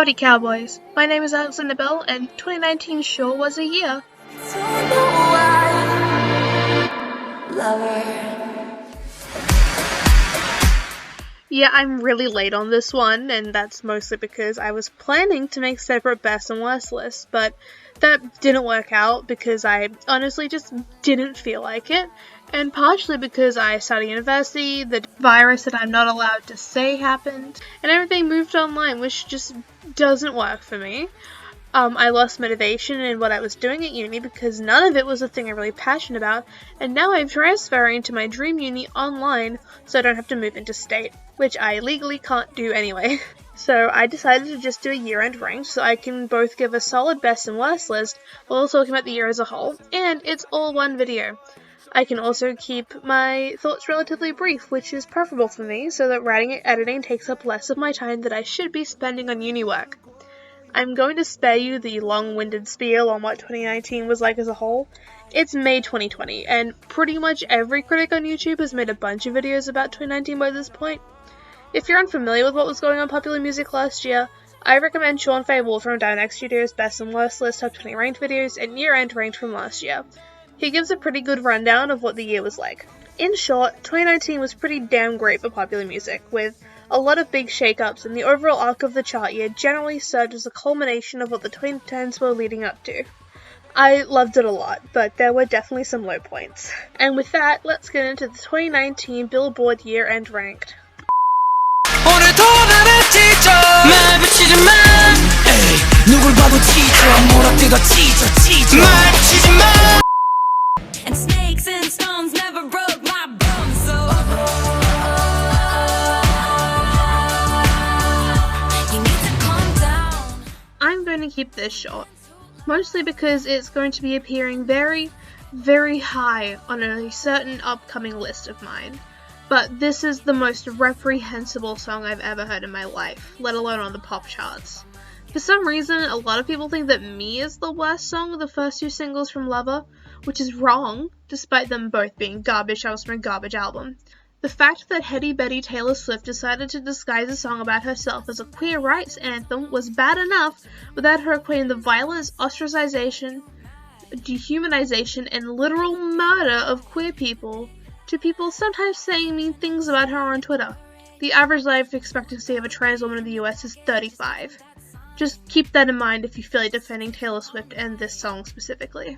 Howdy cowboys, my name is Alexander Bell and 2019 sure was a year. Yeah, I'm really late on this one, and that's mostly because I was planning to make separate best and worst lists, but that didn't work out because I honestly just didn't feel like it, and partially because I started university, the virus that I'm not allowed to say happened, and everything moved online, which just doesn't work for me. I lost motivation in what I was doing at uni because none of it was a thing I'm really passionate about, and now I'm transferring to my dream uni online so I don't have to move interstate, which I legally can't do anyway. So I decided to just do a year-end ranked so I can both give a solid best and worst list while talking about the year as a whole, and it's all one video. I can also keep my thoughts relatively brief, which is preferable for me so that writing and editing takes up less of my time that I should be spending on uni work. I'm going to spare you the long-winded spiel on what 2019 was like as a whole. It's May 2020, and pretty much every critic on YouTube has made a bunch of videos about 2019 by this point. If you're unfamiliar with what was going on popular music last year, I recommend Sean Faye Wolf from Dynamic Studios' Best and Worst List Top 20 Ranked videos and Year-End Ranked from last year. He gives a pretty good rundown of what the year was like. In short, 2019 was pretty damn great for popular music, with a lot of big shake-ups, and the overall arc of the chart year generally served as a culmination of what the 2010s were leading up to. I loved it a lot, but there were definitely some low points. And with that, let's get into the 2019 Billboard Year-End Ranked. And snakes and stones never broke my bones, so you need to calm down. I'm going to keep this short, mostly because it's going to be appearing very, very high on a certain upcoming list of mine. But this is the most reprehensible song I've ever heard in my life, let alone on the pop charts. For some reason, a lot of people think that Me is the worst song of the first two singles from Lover, which is wrong, despite them both being garbage songs from a garbage album. The fact that Hetty Betty Taylor Swift decided to disguise a song about herself as a queer rights anthem was bad enough without her equating the violence, ostracization, dehumanization, and literal murder of queer people to people sometimes saying mean things about her on Twitter. The average life expectancy of a trans woman in the US is 35. Just keep that in mind if you feel like defending Taylor Swift and this song specifically.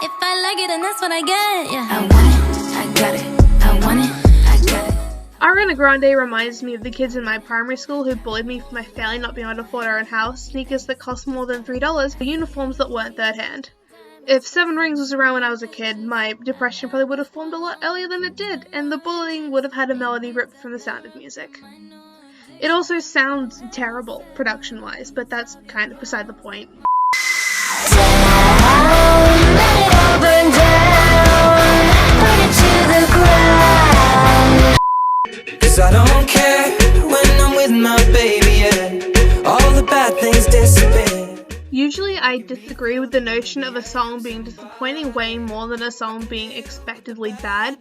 If I like it, then that's what I get. Yeah. I want it, I got it. I want it, I got it. Ariana Grande reminds me of the kids in my primary school who bullied me for my family not being able to afford our own house, sneakers that cost more than $3, for uniforms that weren't third hand. If Seven Rings was around when I was a kid, my depression probably would have formed a lot earlier than it did, and the bullying would have had a melody ripped from the Sound of Music. It also sounds terrible, production-wise, but that's kind of beside the point. Cause I don't care when I'm with my baby, yeah. All the bad things disappear. Usually I disagree with the notion of a song being disappointing way more than a song being expectedly bad,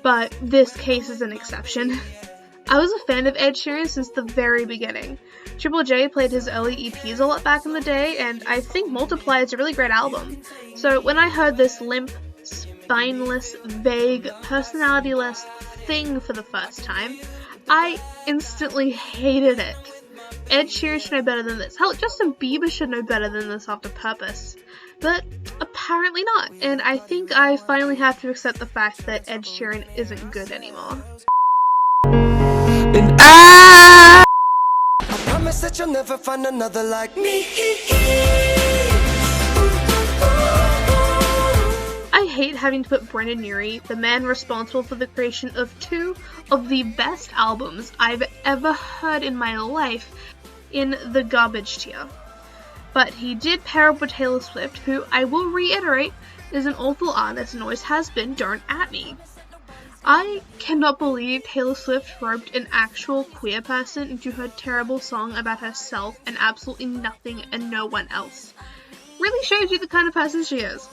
but this case is an exception. I was a fan of Ed Sheeran since the very beginning. Triple J played his early EPs a lot back in the day, and I think Multiply is a really great album. So when I heard this limp, spineless, vague, personality-less thing for the first time, I instantly hated it. Ed Sheeran should know better than this. Hell, Justin Bieber should know better than this after Purpose. But apparently not, and I think I finally have to accept the fact that Ed Sheeran isn't good anymore. And I promise that you'll never find another like me. I hate having to put Brendan Urie, the man responsible for the creation of two of the best albums I've ever heard in my life, in the garbage tier. But he did pair up with Taylor Swift, who, I will reiterate, is an awful artist and always has been, don't at me. I cannot believe Taylor Swift roped an actual queer person into her terrible song about herself and absolutely nothing and no one else. Really shows you the kind of person she is.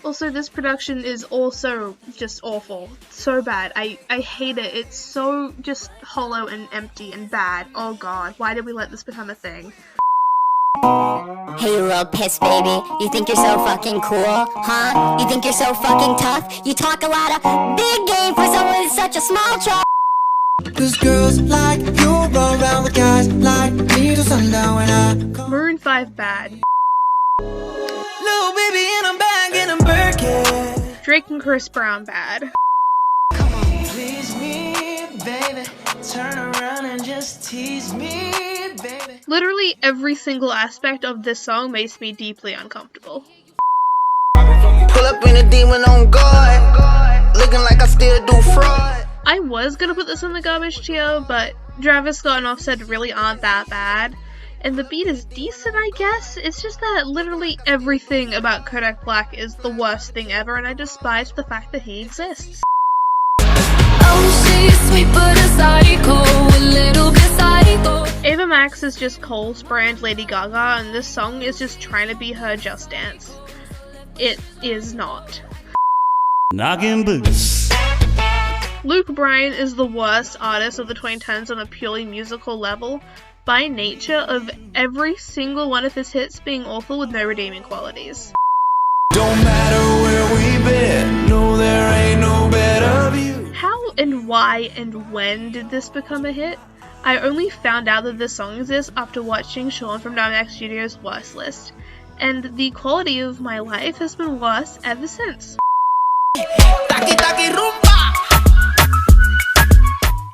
Also, this production is also just awful. So bad. I hate it. It's so just hollow and empty and bad. Oh god, why did we let this become a thing? Hey, you real piss baby, you think you're so fucking cool, huh? You think you're so fucking tough? You talk a lot of big game for someone with such a small truck. Cause girls like you run around with guys like me till sundown when I come. Maroon 5 bad. Little baby and I'm back in a Birkin. Drake and Chris Brown bad. Come on, please me, baby. Turn around and just tease me, baby. Literally every single aspect of this song makes me deeply uncomfortable. Pull up in a demon on guard, looking like I still do fraud. I was gonna put this in the garbage tier, but Travis Scott and Offset really aren't that bad. And the beat is decent, I guess. It's just that literally everything about Kodak Black is the worst thing ever, and I despise the fact that he exists. Oh, she's sweet but a psycho, a little bit psycho. Ava Max is just Cole's brand Lady Gaga, and this song is just trying to be her Just Dance. It is not. Knocking boots. Luke Bryan is the worst artist of the 2010s on a purely musical level, by nature of every single one of his hits being awful with no redeeming qualities. Don't matter where we been, no there ain't no better view. How and why and when did this become a hit? I only found out that this song exists after watching Sean from Dynamic Studios' Worst List, and the quality of my life has been worse ever since. Taki, taki, rumba.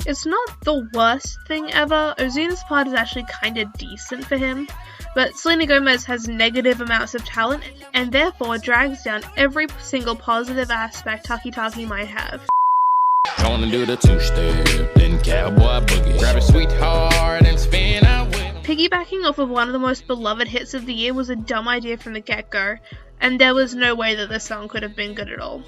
It's not the worst thing ever. Ozuna's part is actually kinda decent for him, but Selena Gomez has negative amounts of talent and therefore drags down every single positive aspect Taki Taki might have. Gonna do the two-step, then cowboy boogie. Grab a sweetheart and spin out with him. Piggybacking off of one of the most beloved hits of the year was a dumb idea from the get-go, and there was no way that this song could have been good at all.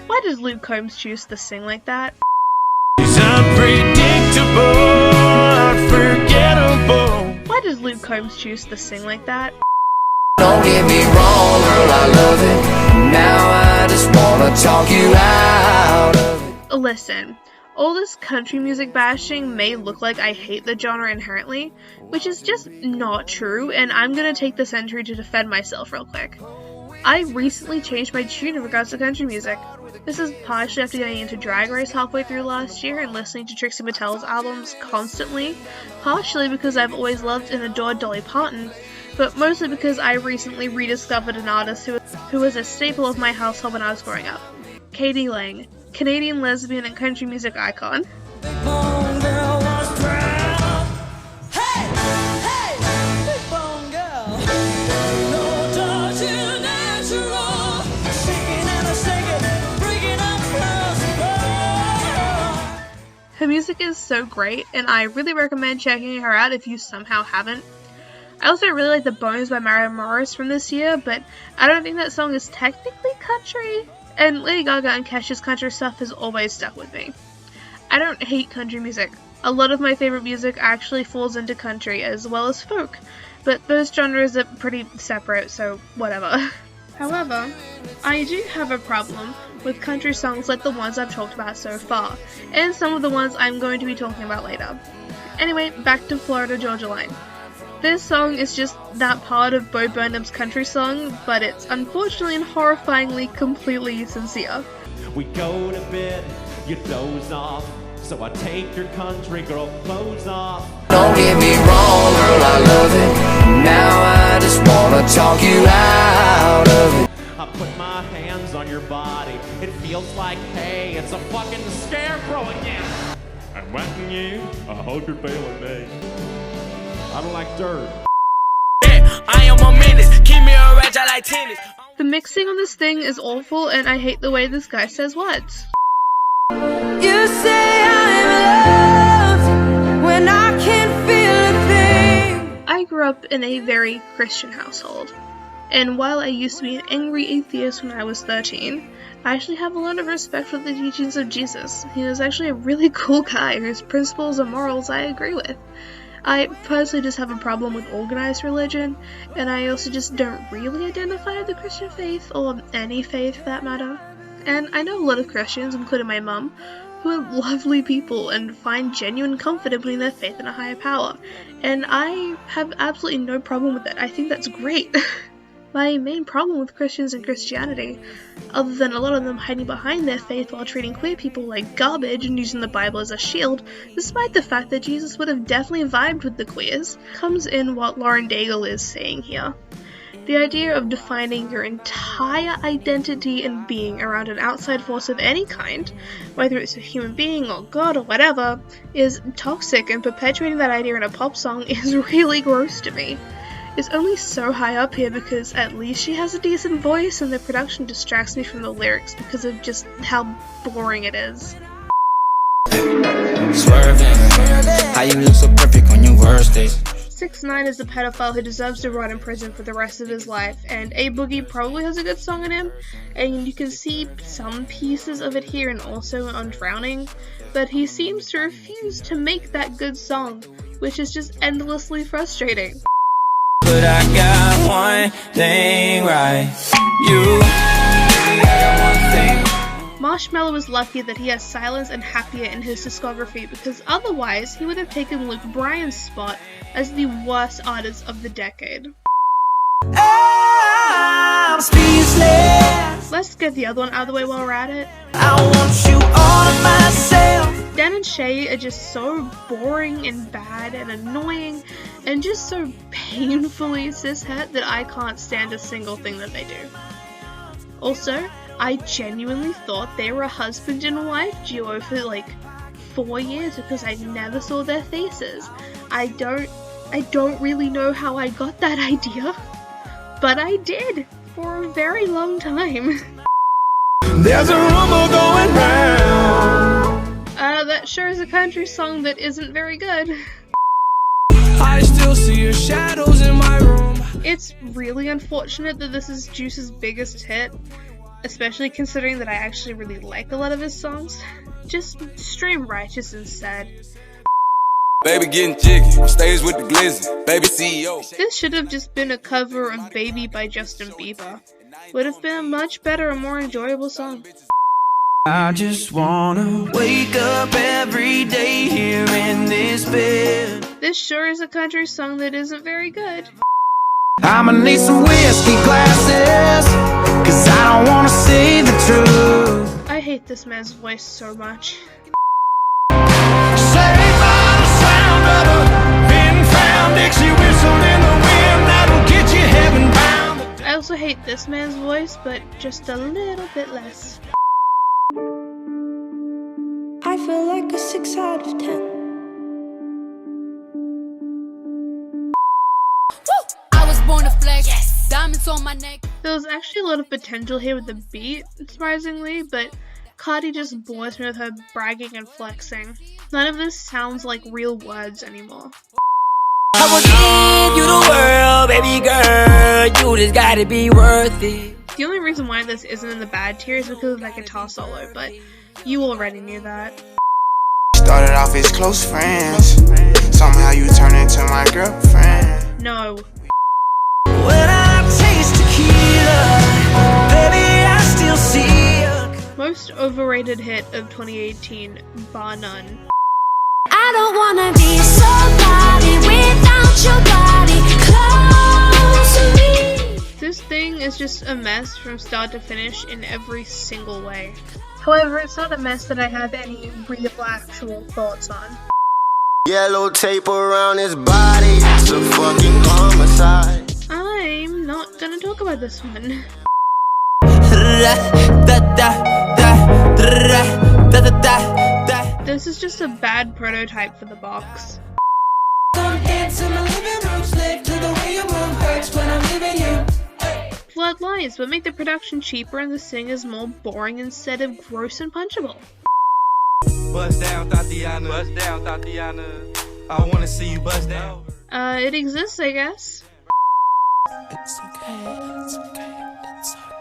Why does Luke Combs choose to sing like that? He's unpredictable, unforgettable. Why does Luke Combs choose to sing like that? Don't get me wrong, girl, I love it. Now I just wanna talk you out of it. Listen, all this country music bashing may look like I hate the genre inherently, which is just not true, and I'm gonna take this entry to defend myself real quick. I recently changed my tune in regards to country music. This is partially after getting into Drag Race halfway through last year and listening to Trixie Mattel's albums constantly, partially because I've always loved and adored Dolly Parton, but mostly because I recently rediscovered an artist who was a staple of my household when I was growing up. Katie Lang, Canadian lesbian and country music icon. Her music is so great, and I really recommend checking her out if you somehow haven't. I also really like The Bones by Maren Morris from this year, but I don't think that song is technically country, and Lady Gaga and Kesha's country stuff has always stuck with me. I don't hate country music. A lot of my favorite music actually falls into country as well as folk, but those genres are pretty separate, so whatever. However, I do have a problem with country songs like the ones I've talked about so far, and some of the ones I'm going to be talking about later. Anyway, back to Florida Georgia Line. This song is just that part of Bo Burnham's country song, but it's unfortunately and horrifyingly completely sincere. We go to bed, you doze off, so I take your country girl clothes off. Don't get me wrong, girl, I love it. Now I just wanna talk you out of it. I put my hands on your body, it feels like, hey, it's a fucking scarecrow again. I'm whacking you, I hope you're feeling me. I don't like dirt. Yeah, I am a menace, keep me a rage, I like tennis. The mixing on this thing is awful, and I hate the way this guy says words. You say I'm loved when I can't feel a thing. I grew up in a very Christian household, and while I used to be an angry atheist when I was 13, I actually have a lot of respect for the teachings of Jesus. He was actually a really cool guy whose principles and morals I agree with. I personally just have a problem with organized religion, and I also just don't really identify with the Christian faith, or any faith for that matter. And I know a lot of Christians, including my mum, who are lovely people and find genuine comfort in putting their faith in a higher power, and I have absolutely no problem with it. I think that's great. My main problem with Christians and Christianity, other than a lot of them hiding behind their faith while treating queer people like garbage and using the Bible as a shield, despite the fact that Jesus would have definitely vibed with the queers, comes in what Lauren Daigle is saying here. The idea of defining your entire identity and being around an outside force of any kind, whether it's a human being or God or whatever, is toxic, and perpetuating that idea in a pop song is really gross to me. It's only so high up here because at least she has a decent voice, and the production distracts me from the lyrics because of just how boring it is. Swerving, how you look so perfect on your worst days. 6ix9ine is a pedophile who deserves to rot in prison for the rest of his life, and A Boogie probably has a good song in him, and you can see some pieces of it here and also on Drowning, but he seems to refuse to make that good song, which is just endlessly frustrating. But I got one thing right, Marshmello is lucky that he has Silence and Happier in his discography, because otherwise he would have taken Luke Bryan's spot as the worst artist of the decade. I'm speechless. Let's get the other one out of the way while we're at it. I want you all to myself. Dan and Shay are just so boring and bad and annoying and just so painfully cishet that I can't stand a single thing that they do. Also, I genuinely thought they were a husband and wife duo for like 4 years because I never saw their faces. I don't really know how I got that idea, but I did for a very long time. There's a rumor going round. That sure is a country song that isn't very good. I still see your shadows in my room. It's really unfortunate that this is Juice's biggest hit, especially considering that I actually really like a lot of his songs. Just stream Righteous instead. Baby getting jiggy, stays with the glizzy, baby CEO. This should have just been a cover of Baby by Justin Bieber. Would have been a much better and more enjoyable song. I just wanna wake up every day here in this bed. This sure is a country song that isn't very good. I'ma need some whiskey glasses, cause I don't wanna say the truth. I hate this man's voice so much. Saved by the sound of a pin-found Dixie whistle in the wind that'll get you heaven bound. I also hate this man's voice, but just a little bit less. I feel like a 6 out of 10. I was born to flex. Yes. Diamonds on my neck. There was actually a lot of potential here with the beat, surprisingly, but Cardi just bores me with her bragging and flexing. None of this sounds like real words anymore. I will give you the world, baby girl. You just gotta be worth it. The only reason why this isn't in the bad tier is because of that guitar solo, but you already knew that. Started off as close friends. Somehow you turned into my girlfriend. No. When I taste tequila, baby, I still see you. Most overrated hit of 2018, bar none. I don't wanna be somebody without your body close to me. This thing is just a mess from start to finish in every single way. However, it's not a mess that I have any real actual thoughts on. Yellow tape around his body, it's a fucking homicide. I'm not gonna talk about this one. This is just a bad prototype for the box. Flood lines, but make the production cheaper and the singers more boring instead of gross and punchable. Bust down, Tatiana. Bust down, Tatiana. I wanna see you bust down. It exists, I guess. It's okay, it's okay, it's okay.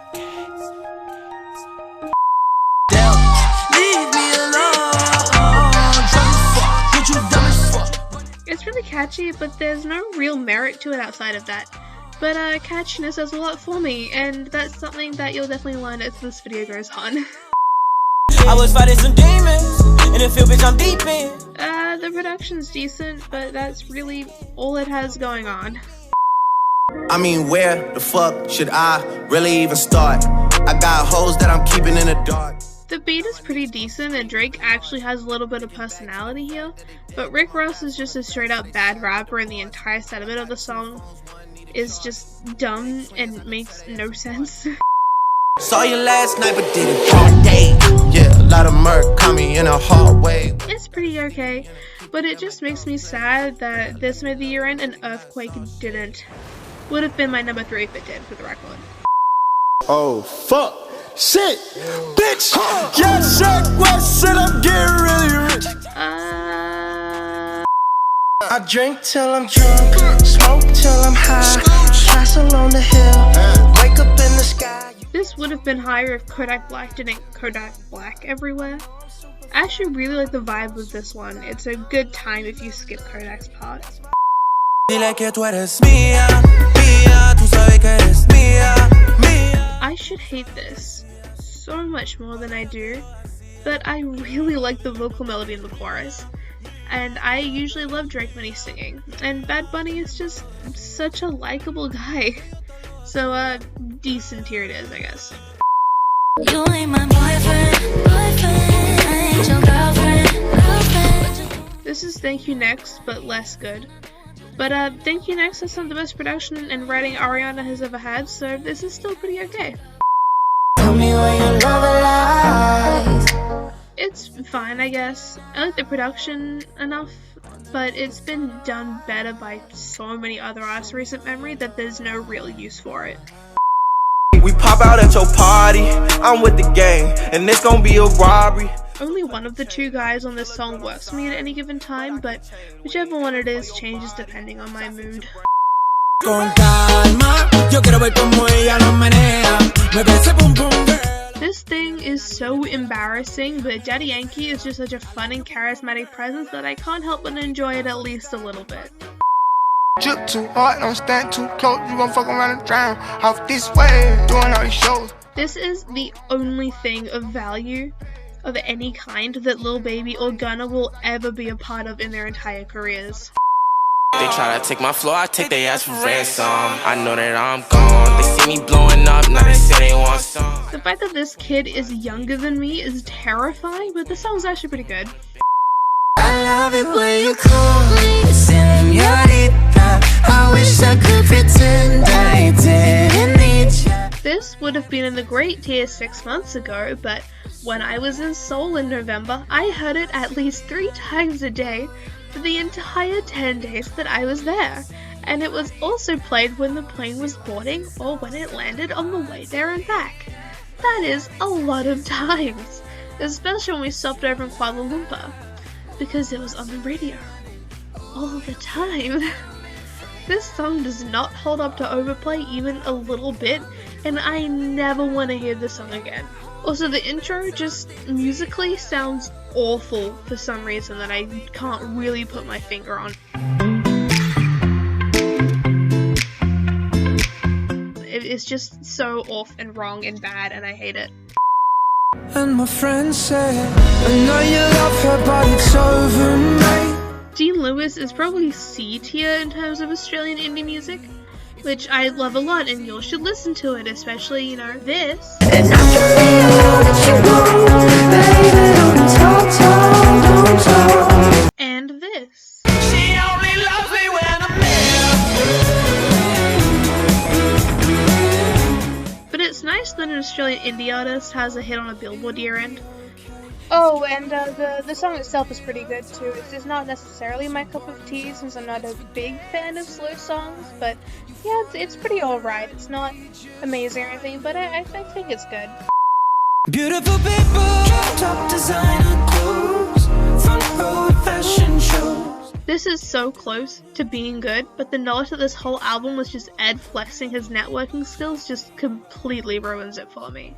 It's really catchy, but there's no real merit to it outside of that. But catchiness does a lot for me, and that's something that you'll definitely learn as this video goes on. I was fighting some demons in the field, bitch, I'm deep in. The production's decent, but that's really all it has going on. I mean, where the fuck should I really even start? I got hoes that I'm keeping in the dark. The beat is pretty decent, and Drake actually has a little bit of personality here, but Rick Ross is just a straight up bad rapper, and the entire sentiment of the song is just dumb and makes no sense. Saw you last night, but did it all day. Yeah, a lot of murk caught me in a hard way. It's pretty okay, but it just makes me sad that this made the year end and Earthquake didn't. Would have been my number 3 if it did, for the record. Oh, fuck. Shit! Bitch! Yeah, shit! What shit? I'm getting really rich. I drink till I'm drunk, smoke till I'm high, castle on the hill, wake up in the sky. This would have been higher if Kodak Black didn't Kodak Black everywhere. I actually really like the vibe of this one. It's a good time if you skip Kodak's part. I should hate this so much more than I do, but I really like the vocal melody in the chorus. And I usually love Drake when he's singing, and Bad Bunny is just such a likable guy. So, decent tier it is, I guess. You ain't my boyfriend, I ain't your girlfriend. This is Thank You Next, but less good. But Thank You Next has some of the best production and writing Ariana has ever had, so this is still pretty okay. Tell me where your love lies. It's fine, I guess. I like the production enough, but it's been done better by so many other artists in recent memory that there's no real use for it. We pop out at your party, I'm with the gang, and it's gonna be a robbery. Only one of the two guys on this song works for me at any given time, but whichever one it is changes depending on my mood. This thing is so embarrassing, but Daddy Yankee is just such a fun and charismatic presence that I can't help but enjoy it at least a little bit. Drip too hard, don't stand too close, you gon' fuck around and drown. Off this way, doing all these shows. This is the only thing of value of any kind that Lil Baby or Gunna will ever be a part of in their entire careers. They try to take my floor, I take their ass for ransom. I know that I'm gone, they see me blowing up, now they say they want some. The fact that this kid is younger than me is terrifying, but the song's actually pretty good. I love it when you call me señorita. I wish I could pretend I didn't need you. This would have been in the great tier 6 months ago, but when I was in Seoul in November, I heard it at least 3 times a day for the entire 10 days that I was there. And it was also played when the plane was boarding or when it landed on the way there and back. That is a lot of times, especially when we stopped over in Kuala Lumpur, because it was on the radio all the time. This song does not hold up to overplay even a little bit, and I never want to hear this song again. Also, the intro just musically sounds awful for some reason that I can't really put my finger on. It's just so off and wrong and bad, and I hate it. And my friends say, I know you love her, but it's over, mate. Dean Lewis is probably C tier in terms of Australian indie music, which I love a lot, and you should listen to it, especially, you know, this. And I can be all that you want, baby, don't talk. And this. She only loves me when I'm there. But it's nice that an Australian indie artist has a hit on a Billboard year end. Oh, and the song itself is pretty good too. It's not necessarily my cup of tea since I'm not a big fan of slow songs, but yeah, it's pretty alright. It's not amazing or anything, but I think it's good. Beautiful people, top designer clothes, front row fashion shows. This is so close to being good, but the knowledge that this whole album was just Ed flexing his networking skills just completely ruins it for me.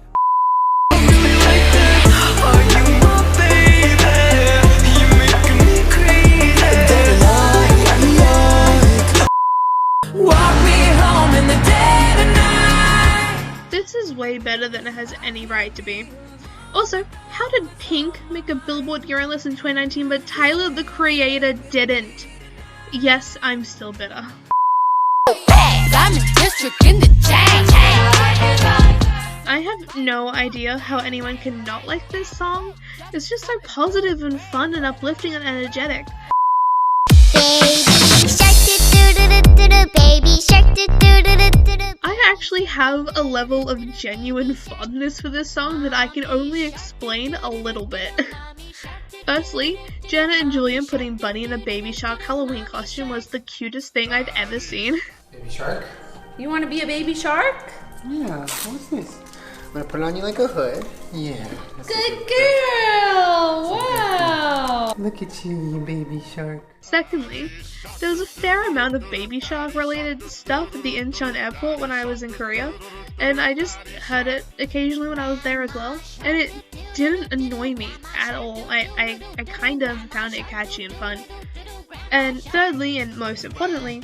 better than it has any right to be. Also, how did Pink make a Billboard Year List in 2019 but Tyler the Creator didn't? Yes, I'm still bitter. I have no idea how anyone can not like this song. It's just so positive and fun and uplifting and energetic. I actually have a level of genuine fondness for this song that I can only explain a little bit. Firstly, Jenna and Julian putting Bunny in a Baby Shark Halloween costume was the cutest thing I'd ever seen. Baby shark? You want to be a baby shark? Yeah, what's this? I'm gonna put it on you like a hood. Yeah. Good girl! Wow! Look at you baby shark. Secondly, there was a fair amount of Baby Shark related stuff at the Incheon airport when I was in Korea, and I just heard it occasionally when I was there as well, and it didn't annoy me at all. I kind of found it catchy and fun. And thirdly, and most importantly,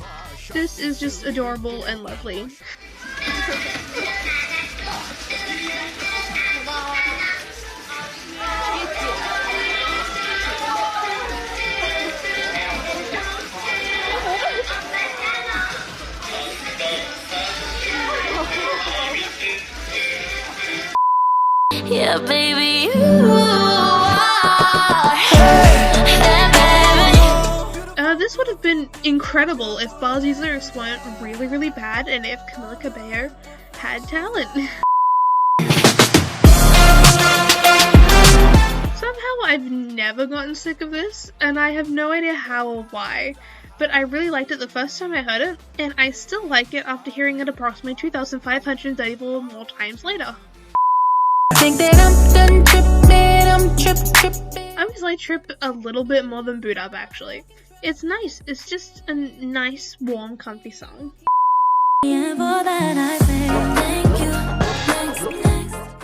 this is just adorable and lovely. Yeah, baby, this would have been incredible if Bozzy's lyrics weren't really bad and if Camila Cabello had talent. Somehow I've never gotten sick of this, and I have no idea how or why, but I really liked it the first time I heard it, and I still like it after hearing it approximately 2,534 more times later. think that I'm done tripping, I'm tripping. I always like Trip a little bit more than Boot Up, actually. It's nice. It's just a nice, warm, comfy song.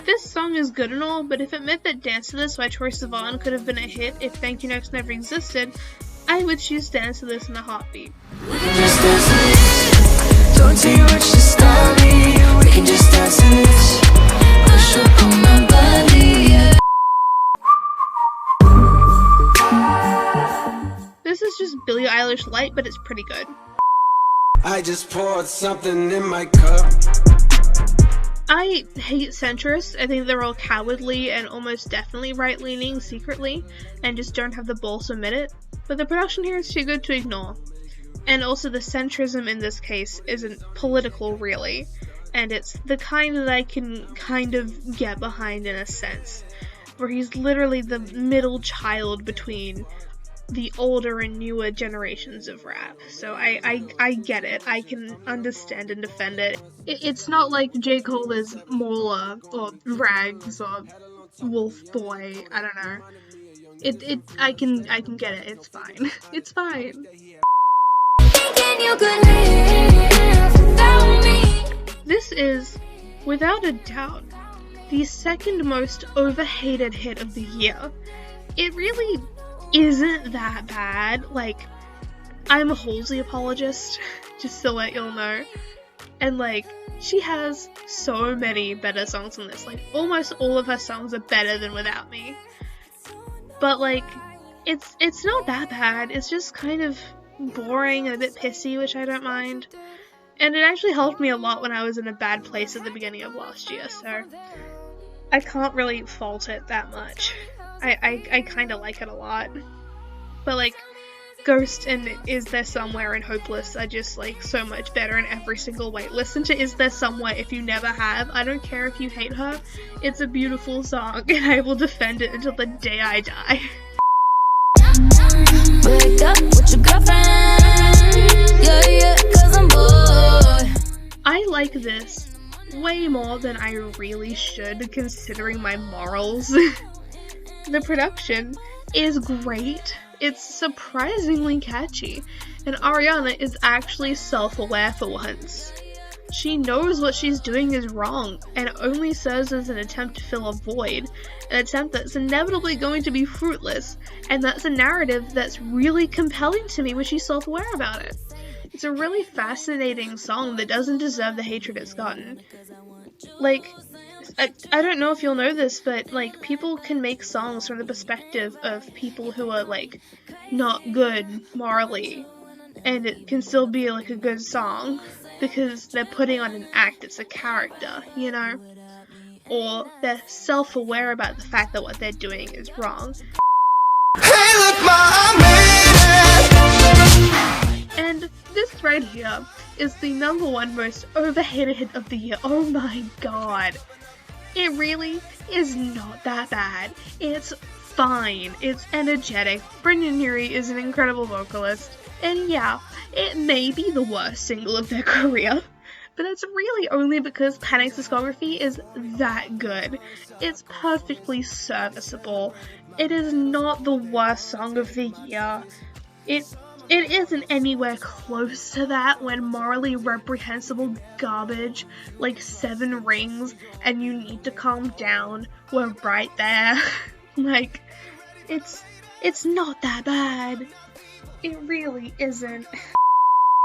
This song is good and all, but if it meant that Dance to This by Troye Sivan could have been a hit if Thank You Next never existed, I would choose Dance to This in a heartbeat. Don't tell you what you stop me. We can just dance to this. Push up on my body, yeah. This is just Billie Eilish light, but it's pretty good. I just poured something in my cup. I hate centrists. I think they're all cowardly and almost definitely right-leaning secretly and just don't have the balls to admit it. But the production here is too good to ignore. And also the centrism in this case isn't political really, and it's the kind that I can kind of get behind in a sense, where he's literally the middle child between the older and newer generations of rap. So I get it. I can understand and defend it. It's not like J. Cole is Mauler or Rags or Wolf Boy. I don't know. I can get it. It's fine. It's fine. This is, without a doubt, the second most overhated hit of the year. It really isn't that bad. Like, I'm a Halsey apologist, just to let y'all know. And like, she has so many better songs on this. Like, almost all of her songs are better than Without Me. But like, it's not that bad. It's just kind of boring and a bit pissy, which I don't mind. And it actually helped me a lot when I was in a bad place at the beginning of last year, so I can't really fault it that much. I kind of like it a lot. But like, Ghost and Is There Somewhere and Hopeless are just like so much better in every single way. Listen to Is There Somewhere if you never have. I don't care if you hate her. It's a beautiful song and I will defend it until the day I die. Wake up with your girlfriend. Yeah, 'cause I'm bored. I like this way more than I really should, considering my morals. The production is great. It's surprisingly catchy, and Ariana is actually self-aware for once. She knows what she's doing is wrong, and it only serves as an attempt to fill a void, an attempt that's inevitably going to be fruitless, and that's a narrative that's really compelling to me when she's self-aware about it. It's a really fascinating song that doesn't deserve the hatred it's gotten. Like, I don't know if you'll know this, but like people can make songs from the perspective of people who are like not good morally, and it can still be like a good song because they're putting on an act. It's a character, you know, or they're self-aware about the fact that what they're doing is wrong. Hey, look, Ma, I made it. And this right here is the #1 most overhated hit of the year. Oh my god. It really is not that bad. It's fine. It's energetic. Brendan Urie is an incredible vocalist. And yeah, it may be the worst single of their career, but it's really only because Panic's discography is that good. It's perfectly serviceable. It is not the worst song of the year. It isn't anywhere close to that when morally reprehensible garbage like 7 Rings and You Need to Calm Down were right there. Like, it's not that bad. It really isn't.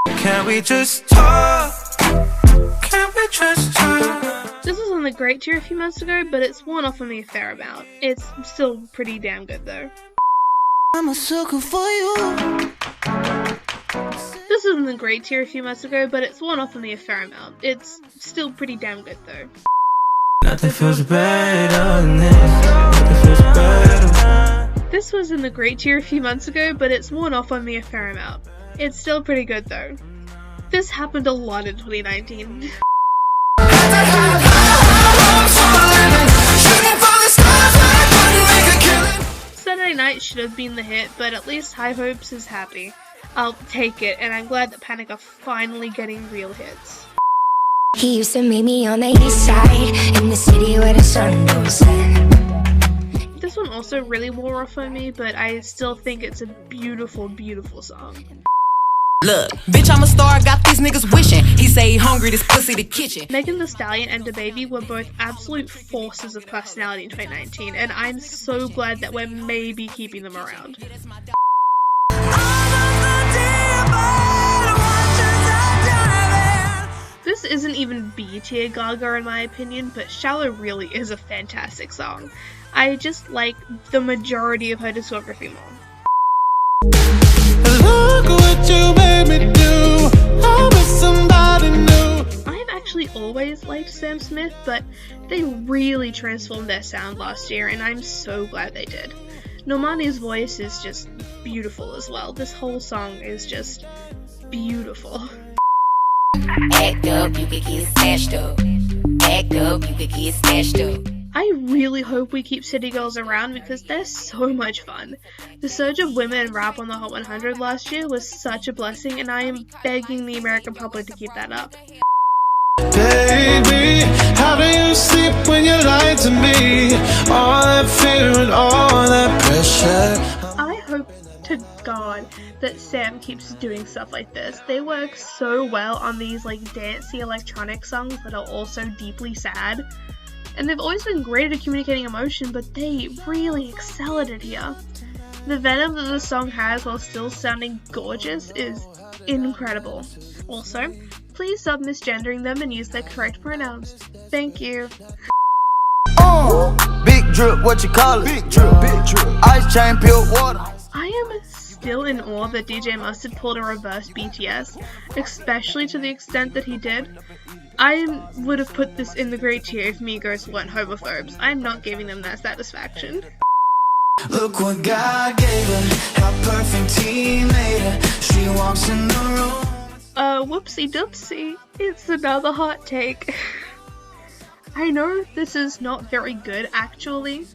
Can we just talk? Can we just talk? This was on the Great Tier a few months ago, but it's worn off on me a fair amount. It's still pretty damn good though. I'm a sucker for you. This was in the Great Tier a few months ago, but it's worn off on me a fair amount. It's still pretty damn good though. Nothing feels better than this. Nothing feels better. This was in the Great Tier a few months ago, but it's worn off on me a fair amount. It's still pretty good though. This happened a lot in 2019. Saturday Night should have been the hit, but at least High Hopes is happy. I'll take it, and I'm glad that Panic are finally getting real hits. He used to meet me on the east side, in the city where the sun don't set. This one also really wore off on me, but I still think it's a beautiful, beautiful song. Look, bitch, I'm a star, got these niggas wishing. He say he hungry, this pussy the kitchen. Megan Thee Stallion and DaBaby were both absolute forces of personality in 2019, and I'm so glad that we're maybe keeping them around. This isn't even B-tier Gaga in my opinion, but Shallow really is a fantastic song. I just like the majority of her discography more. Look what you made me do. I wish somebody knew. I've actually always liked Sam Smith, but they really transformed their sound last year, and I'm so glad they did. Normani's voice is just beautiful as well. This whole song is just beautiful. Act up, you could get smashed up. Act up, you could get smashed up. I really hope we keep City Girls around because they're so much fun. The surge of women in rap on the Hot 100 last year was such a blessing, and I am begging the American public to keep that up. Baby, how do you sleep when you lie to me? All that fear and all that pressure. I hope to God that Sam keeps doing stuff like this. They work so well on these like dancey electronic songs that are also deeply sad. And they've always been great at communicating emotion, but they really excel at it here. The venom that the song has while still sounding gorgeous is incredible. Also, please stop misgendering them and use their correct pronouns. Thank you. Big drip, what you call it? Big drip, big drip. Ice chain, pure water. I am still in awe that DJ Mustard pulled a reverse BTS, especially to the extent that he did. I would have put this in the Great Tier if Migos weren't homophobes. I'm not giving them that satisfaction. Look what God gave her, how perfect He made her. She walks in the room. Whoopsie doopsie. It's another hot take. I know this is not very good actually,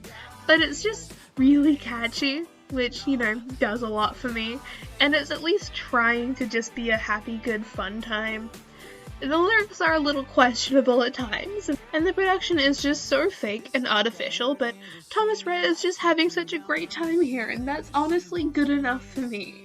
but it's just really catchy, which, you know, does a lot for me. And it's at least trying to just be a happy, good, fun time. The lyrics are a little questionable at times, and the production is just so fake and artificial, but Thomas Rhett is just having such a great time here, and that's honestly good enough for me.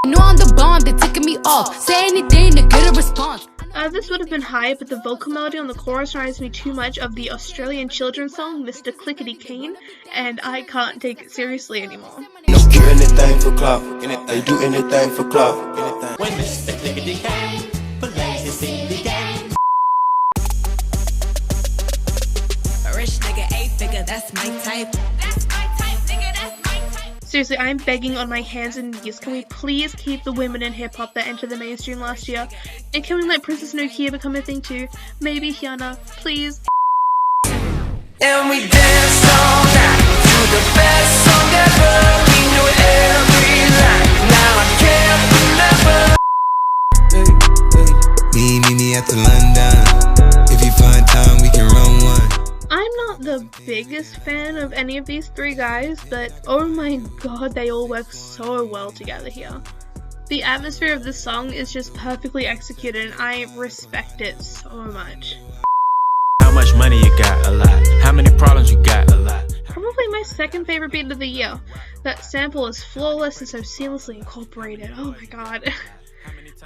No, I'm the bomb, they're ticking me off. Say anything to get a response. This would have been high, but the vocal melody on the chorus reminds me too much of the Australian children's song, Mr. Clickety Cane, and I can't take it seriously anymore. Do anything for clout. They do anything for clout. When Mr. Clickety Cane plays his CD game. my type. That's my type, nigga, that's my type. Seriously, I'm begging on my hands and knees. Can we please keep the women in hip-hop that entered the mainstream last year? And can we let Princess Nokia become a thing too? Maybe Hyuna, please. And we dance all night to the best song ever. We knew every line. Now I can't remember. Meet me at the London. If you find time, we can run one. I'm not the biggest fan of any of these three guys, but oh my god, they all work so well together here. The atmosphere of this song is just perfectly executed and I respect it so much. How much money you got? A lot. How many problems you got? A lot. Probably my second favorite beat of the year. That sample is flawless and so seamlessly incorporated. Oh my god.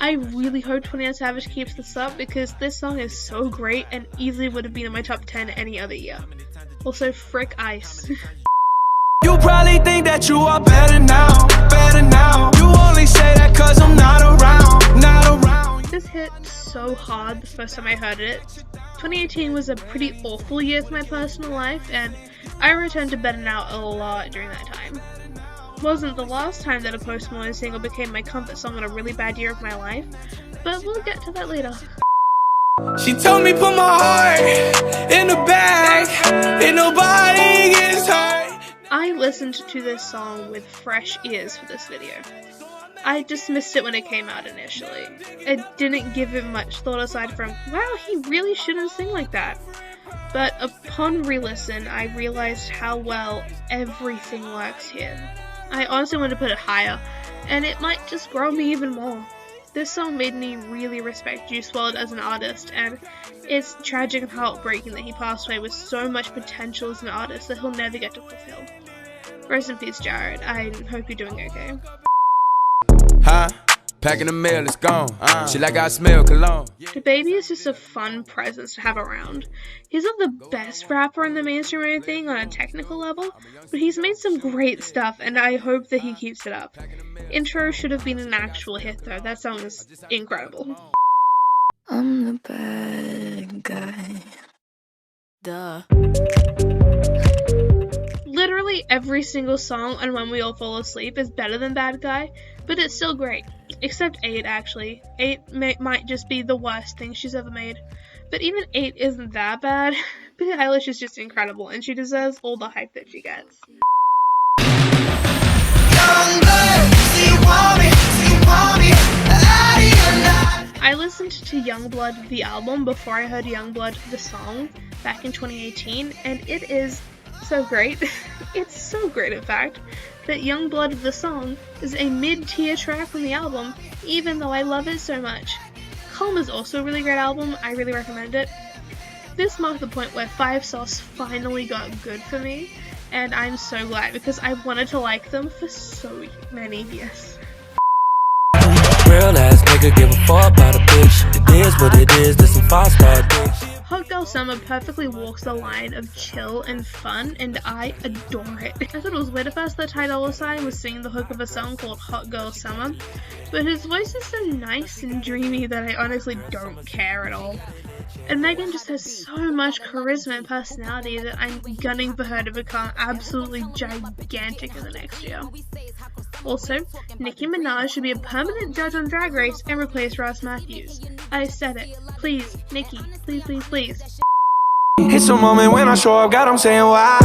I really hope 21 Savage keeps this up because this song is so great and easily would have been in my top 10 any other year. Also, frick Ice. You probably think that you are better now, better now. You only say that cause I'm not around, not around. This hit so hard the first time I heard it. 2018 was a pretty awful year for my personal life and I returned to Better Now a lot during that time. Wasn't the last time that a Post Malone single became my comfort song in a really bad year of my life, but we'll get to that later. She told me put my heart in the bag, and nobody gets hurt. I listened to this song with fresh ears for this video. I dismissed it when it came out initially. I didn't give it much thought aside from, wow, he really shouldn't sing like that. But upon re-listen, I realized how well everything works here. I honestly wanted to put it higher, and it might just grow me even more. This song made me really respect Juice WRLD as an artist, and it's tragic and heartbreaking that he passed away with so much potential as an artist that he'll never get to fulfill. Rest in peace, Jared. I hope you're doing okay. Huh? Packing the mail, it's gone. Shit like I smell cologne. DaBaby is just a fun presence to have around. He's not the best rapper in the mainstream or anything on a technical level, but he's made some great stuff and I hope that he keeps it up. Intro should have been an actual hit though, that song is incredible. I'm the bad guy. Duh. Literally every single song on When We All Fall Asleep is better than Bad Guy, but it's still great. Except 8 actually. 8 might just be the worst thing she's ever made. But even 8 isn't that bad. Billie Eilish is just incredible and she deserves all the hype that she gets. I listened to Youngblood the album before I heard Youngblood the song back in 2018 and it is so great. It's so great in fact that Youngblood the song is a mid-tier track from the album even though I love it so much. Calm is also a really great album, I really recommend it. This marked the point where 5 Sauce finally got good for me and I'm so glad because I wanted to like them for so many years. Real ass nigga give a fuck about a bitch. It is what it is, this some 5-star bitch. Hot Girl Summer perfectly walks the line of chill and fun, and I adore it. I thought it was weird at first that Ty Dolla $ign was singing the hook of a song called Hot Girl Summer, but his voice is so nice and dreamy that I honestly don't care at all. And Megan just has so much charisma and personality that I'm gunning for her to become absolutely gigantic in the next year. Also, Nicki Minaj should be a permanent judge on Drag Race and replace Ross Matthews. I said it. Please, Nicki. Please, please, please. It's a moment when I show up, God, I'm saying wow.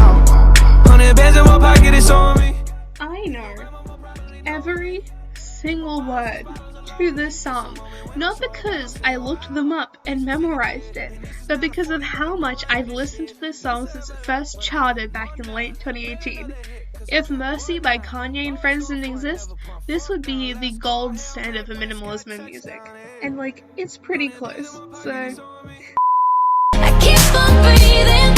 100 bands in my pocket, it's on me. I know every single word to this song, not because I looked them up and memorized it, but because of how much I've listened to this song since it first charted back in late 2018. If Mercy by Kanye and Friends didn't exist, this would be the gold standard for minimalism in music. And like, it's pretty close, so... I keep on breathing.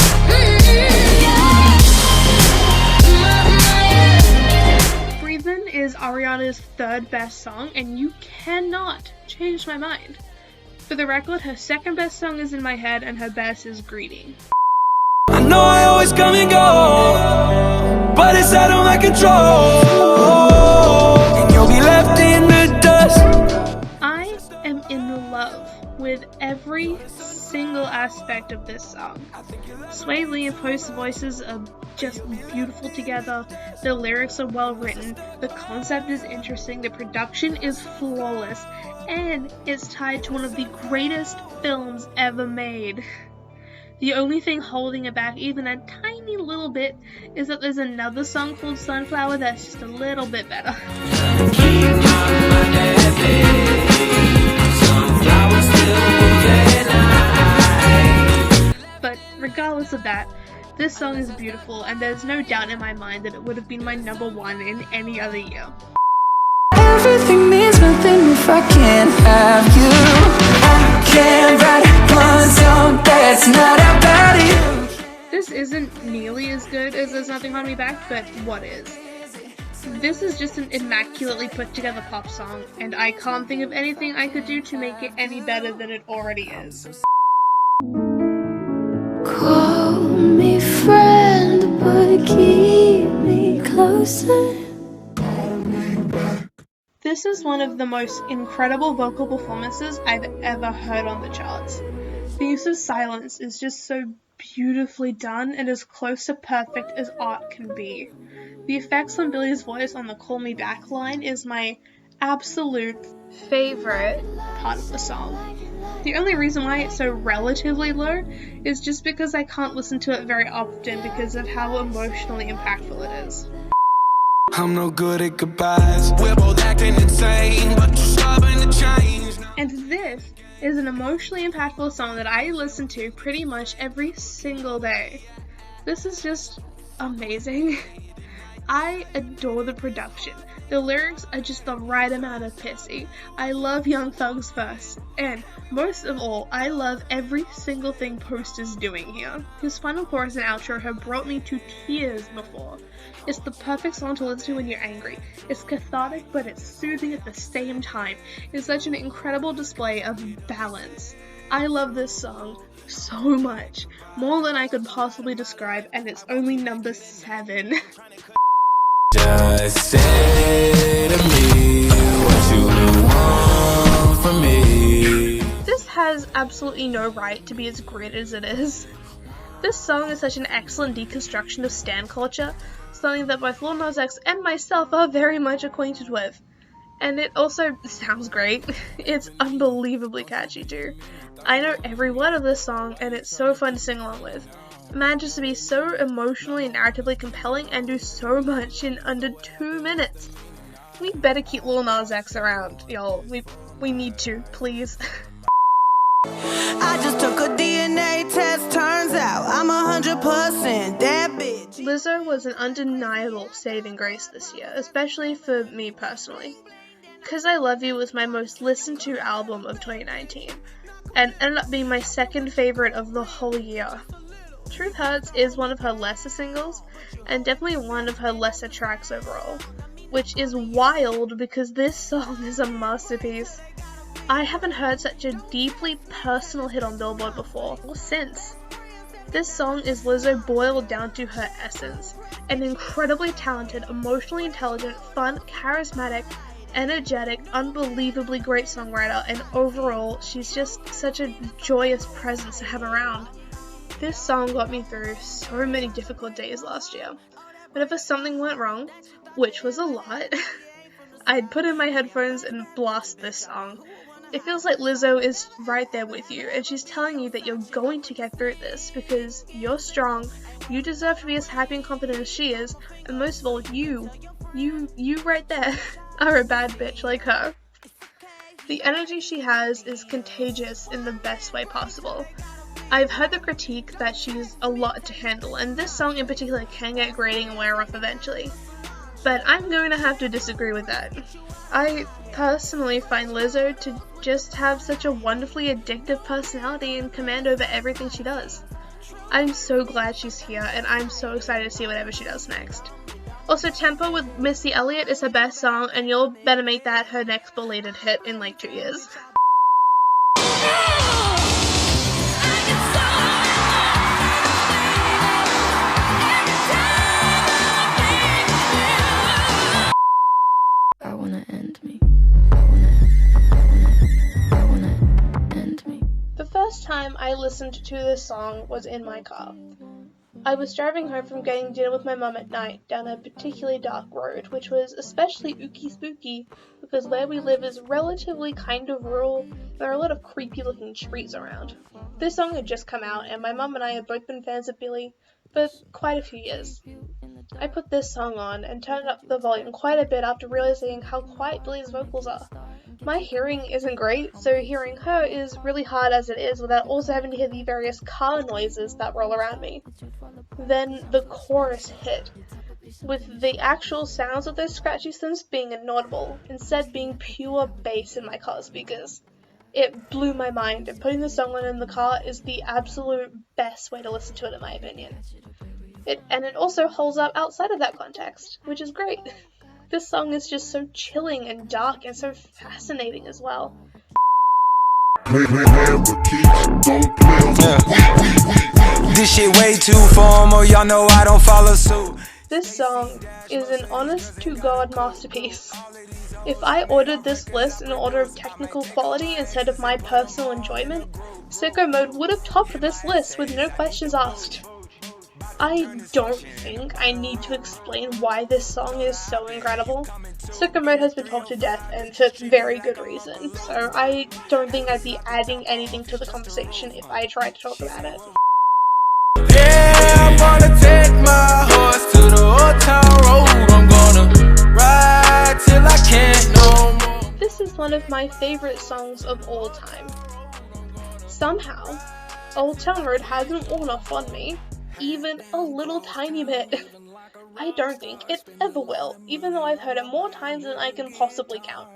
Breathin' is Ariana's third best song, and you cannot change my mind. For the record, her second best song is In My Head, and her best is Greedy. I know I always come and go, but it's out of my control, and you'll be left in the dust. I am in love with every single aspect of this song. Sway Lee and Post's voices are just beautiful together, the lyrics are well written, the concept is interesting, the production is flawless, and it's tied to one of the greatest films ever made. The only thing holding it back even a tiny little bit is that there's another song called Sunflower that's just a little bit better. But regardless of that, this song is beautiful and there's no doubt in my mind that it would have been my number one in any other year. Everything means nothing if I can't have you. I can't write one song that's not about you. This isn't nearly as good as There's Nothing Holding Me Back, but what is? This is just an immaculately put together pop song, and I can't think of anything I could do to make it any better than it already is. Call me friend, but keep me closer. This is one of the most incredible vocal performances I've ever heard on the charts. The use of silence is just so beautifully done and as close to perfect as art can be. The effects on Billy's voice on the Call Me Back line is my absolute favorite part of the song. The only reason why it's so relatively low is just because I can't listen to it very often because of how emotionally impactful it is. I'm no good at goodbyes. We're both acting insane, but you're stubborn to change. And this is an emotionally impactful song that I listen to pretty much every single day. This is just amazing. I adore the production. The lyrics are just the right amount of pissy. I love Young Thug's verse, and most of all, I love every single thing Post is doing here. His final chorus and outro have brought me to tears before. It's the perfect song to listen to when you're angry. It's cathartic, but it's soothing at the same time. It's such an incredible display of balance. I love this song so much, more than I could possibly describe, and it's only number 7. Just say to me what you want from me. This has absolutely no right to be as great as it is. This song is such an excellent deconstruction of stan culture, something that both Lil Nas X and myself are very much acquainted with. And it also sounds great. It's unbelievably catchy too. I know every word of this song and it's so fun to sing along with. It manages to be so emotionally and narratively compelling and do so much in under 2 minutes. We better keep Lil Nas X around, y'all. We need to, please. I just took a DNA test, turns out I'm 100% that bitch. Lizzo was an undeniable saving grace this year, especially for me personally. 'Cause I Love You was my most listened to album of 2019, and ended up being my second favorite of the whole year. Truth Hurts is one of her lesser singles, and definitely one of her lesser tracks overall, which is wild because this song is a masterpiece. I haven't heard such a deeply personal hit on Billboard before, or since. This song is Lizzo boiled down to her essence. An incredibly talented, emotionally intelligent, fun, charismatic, energetic, unbelievably great songwriter, and overall, she's just such a joyous presence to have around. This song got me through so many difficult days last year. Whenever something went wrong, which was a lot, I'd put in my headphones and blast this song. It feels like Lizzo is right there with you, and she's telling you that you're going to get through this because you're strong, you deserve to be as happy and confident as she is, and most of all, you right there are a bad bitch like her. The energy she has is contagious in the best way possible. I've heard the critique that she's a lot to handle, and this song in particular can get grating and wear off eventually. But I'm going to have to disagree with that. I personally find Lizzo to just have such a wonderfully addictive personality and command over everything she does. I'm so glad she's here, and I'm so excited to see whatever she does next. Also, Tempo with Missy Elliott is her best song, and you'll better make that her next belated hit in like 2 years. I wanna end me. The first time time I listened to this song was in my car. I was driving home from getting dinner with my mum at night down a particularly dark road, which was especially ooky spooky because where we live is relatively kind of rural and there are a lot of creepy looking trees around. This song had just come out and my mum and I have both been fans of Billy for quite a few years. I put this song on and turned up the volume quite a bit after realizing how quiet Billy's vocals are. My hearing isn't great, so hearing her is really hard as it is without also having to hear the various car noises that roll around me. Then the chorus hit, with the actual sounds of those scratchy synths being inaudible, instead being pure bass in my car speakers. It blew my mind, and putting the song on in the car is the absolute best way to listen to it in my opinion. It also holds up outside of that context, which is great. This song is just so chilling and dark and so fascinating as well. This shit way too formal, y'all know I don't follow suit. This song is an honest-to-God masterpiece. If I ordered this list in order of technical quality instead of my personal enjoyment, Sicko Mode would have topped this list with no questions asked. I don't think I need to explain why this song is so incredible. Sicko Mode has been talked to death, and for very good reason, so I don't think I'd be adding anything to the conversation if I tried to talk about it. Yeah, I'm gonna take my horse to the old town road. I'm gonna ride till I can't no more. This is one of my favorite songs of all time. Somehow, Old Town Road hasn't worn off on me, even a little tiny bit. I don't think it ever will, even though I've heard it more times than I can possibly count.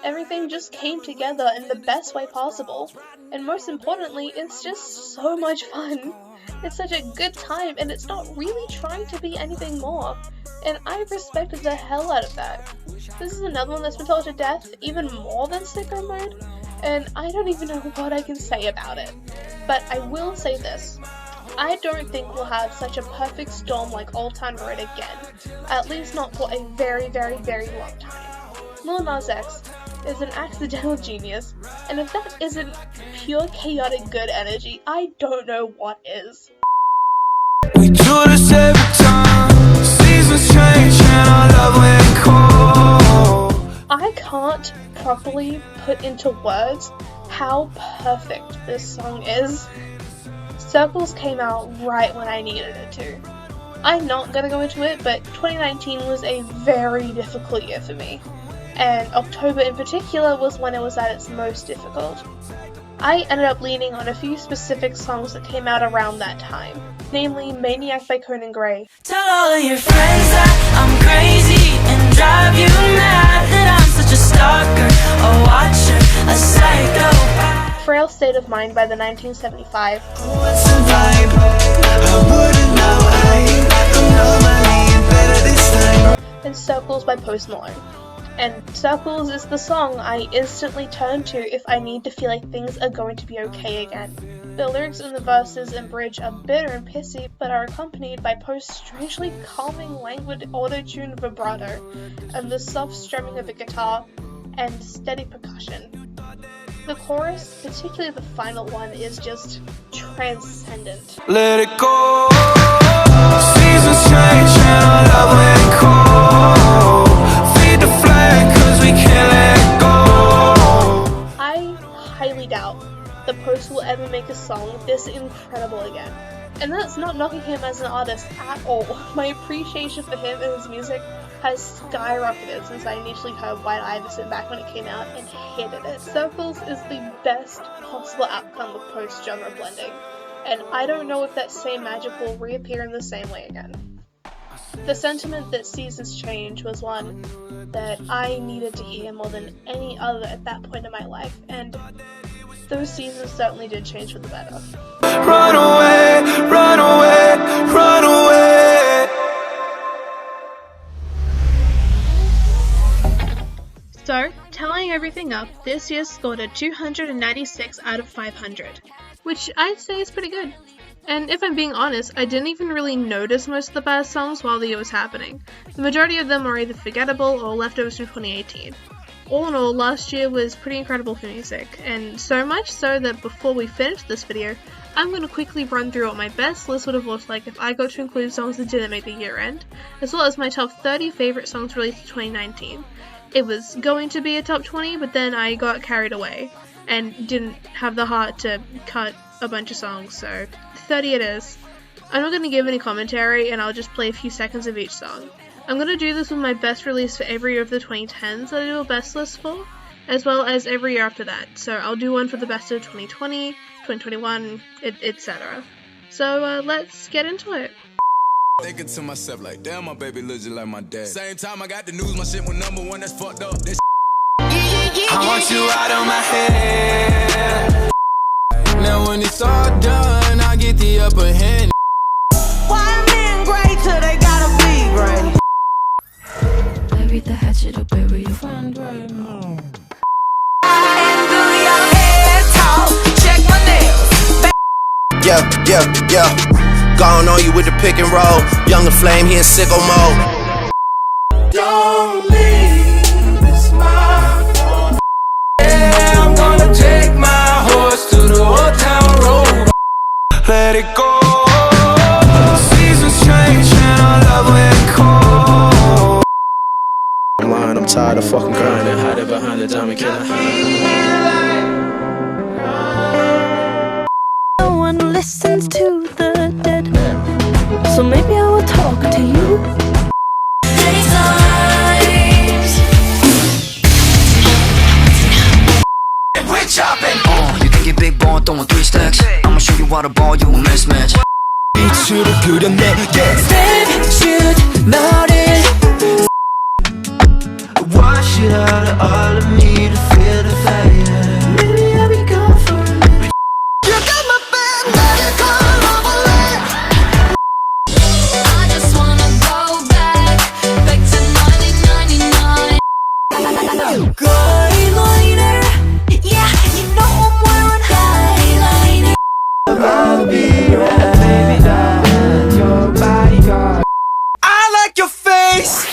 Everything just came together in the best way possible, and most importantly, it's just so much fun. It's such a good time, and it's not really trying to be anything more, and I respected the hell out of that. This is another one that's been told to death, even more than Sicko Mode, and I don't even know what I can say about it. But I will say this. I don't think we'll have such a perfect storm like Old Town Road again, at least not for a very, very, very long time. Lil Nas X is an accidental genius, and if that isn't pure chaotic good energy, I don't know what is. We do this every time, seasons change and our love went cold. I can't properly put into words how perfect this song is. Circles came out right when I needed it to. I'm not gonna go into it, but 2019 was a very difficult year for me, and October in particular was when it was at its most difficult. I ended up leaning on a few specific songs that came out around that time, namely Maniac by Conan Gray. Tell all of your friends that I'm crazy and drive you mad, that I'm such a stalker, a watcher, a psychopath. Frail State of Mind by the 1975. What's the vibe? I wouldn't know, I'm normally better this time. And Circles by Post Malone. And Circles is the song I instantly turn to if I need to feel like things are going to be okay again. The lyrics in the verses and bridge are bitter and pissy, but are accompanied by Post's strangely calming, languid auto-tuned vibrato, and the soft strumming of a guitar, and steady percussion. The chorus, particularly the final one, is just transcendent. Let it go. Seasons change and our love went cold. Feed the flag 'cause we can't let go. I highly doubt the Post will ever make a song this incredible again. And that's not knocking him as an artist at all. My appreciation for him and his music has skyrocketed since I initially heard White Iverson back when it came out and hated it. Circles is the best possible outcome of post-genre blending, and I don't know if that same magic will reappear in the same way again. The sentiment that seasons change was one that I needed to hear more than any other at that point in my life, and those seasons certainly did change for the better. Run away, run away, run away. So, tallying everything up, this year scored a 296 out of 500, which I'd say is pretty good. And if I'm being honest, I didn't even really notice most of the bad songs while the year was happening. The majority of them were either forgettable or leftovers from 2018. all in all, last year was pretty incredible for music, and so much so that before we finish this video, I'm going to quickly run through what my best list would have looked like if I got to include songs that didn't make the year end, as well as my top 30 favourite songs released in 2019. It was going to be a top 20, but then I got carried away, and didn't have the heart to cut a bunch of songs, so 30 it is. I'm not going to give any commentary, and I'll just play a few seconds of each song. I'm going to do this with my best release for every year of the 2010s that I do a best list for, as well as every year after that. So I'll do one for the best of 2020, 2021, etc. So let's get into it. Thinking to myself like, damn, my baby looks just like my dad. Same time I got the news, my shit went #1, that's fucked up. This I want you out of my head. Now when it's all done, I get the upper hand. Why men great till they gotta be great? Bury the hatchet or bury your friend right now. And do your head talk, check my nails. Yeah. Gone on you with the pick and roll. Younger flame, he in sicko mode. Don't leave, it's my fault. Yeah, I'm gonna take my horse to the old town road. Let it go. Seasons change and our love went cold. I'm lying, I'm tired of fucking grinding. Hiding behind the diamond killer. No one listens to the dead, so maybe I will talk to you. Many times. We're chopping. You think you're big ball, throwing 3 stacks. I'ma show you how to ball, you a mismatch. 빛으로 그려내, yeah. Step shoot, noted. Wash it out of all of me to feel the fire. Maybe I'll be gone for a minute. You got my bad medical overlay. I just wanna go back to 1999. Eyeliner, yeah, you know I'm wearing eyeliner. I'll be right, baby, that's your bodyguard. I like your face.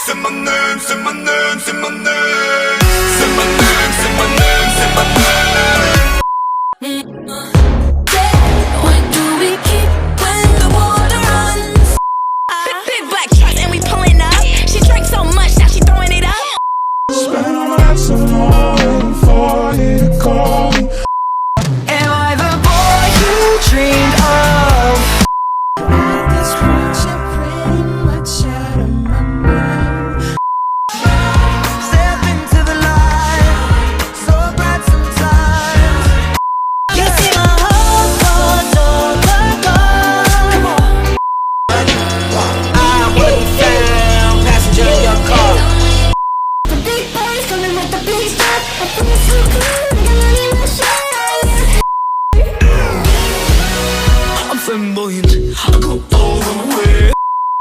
Say my name, say my name, say my name. Say my name, say my name, say my name. What do we keep when the water runs? Big black truck and we pulling up. She drank so much, now she throwing it up. Spend all night so long waiting for you to call me. Am I the boy you dreamed of? This friendship pretty much out of my mind. Step into the light, so bright sometimes. You see my whole world's overgone. Come on. I'm with the fam, passenger in your car. The big boys coming with the big stuff. I feel so good, I'm gonna leave my shine. I'm flamboyant, I go all the way.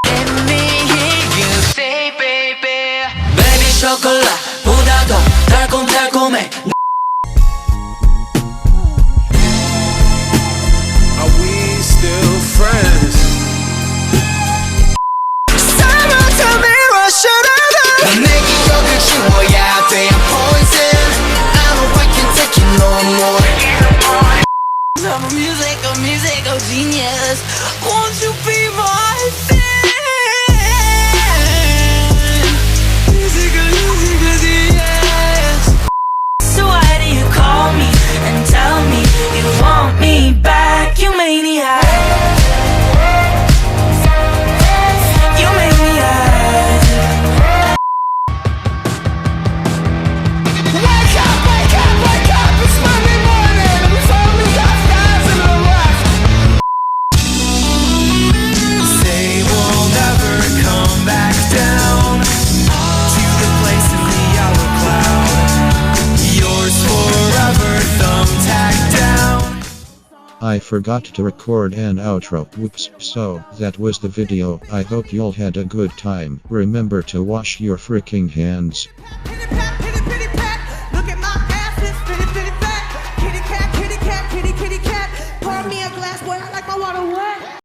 Let me hear you say, baby. Baby chocolate, 보다 더 달콤달콤해. Are we still friends? Someone tell me what should I do? 넌 내 기억을 지워야 돼. I'm poison. I know I can't take it no more. I'm a musical genius. Won't you be my fan? Musical genius. So why do you call me and tell me you want me back? You maniac. You maniac. Wake up, wake up, wake up. It's Monday morning. We've only got stars in the left. Say we'll never come back down to the place in the yellow cloud. Yours forever, thumbtack down. I forgot to record an outro. Whoops. So, that was the video. I hope y'all had a good time. Remember to wash your freaking hands.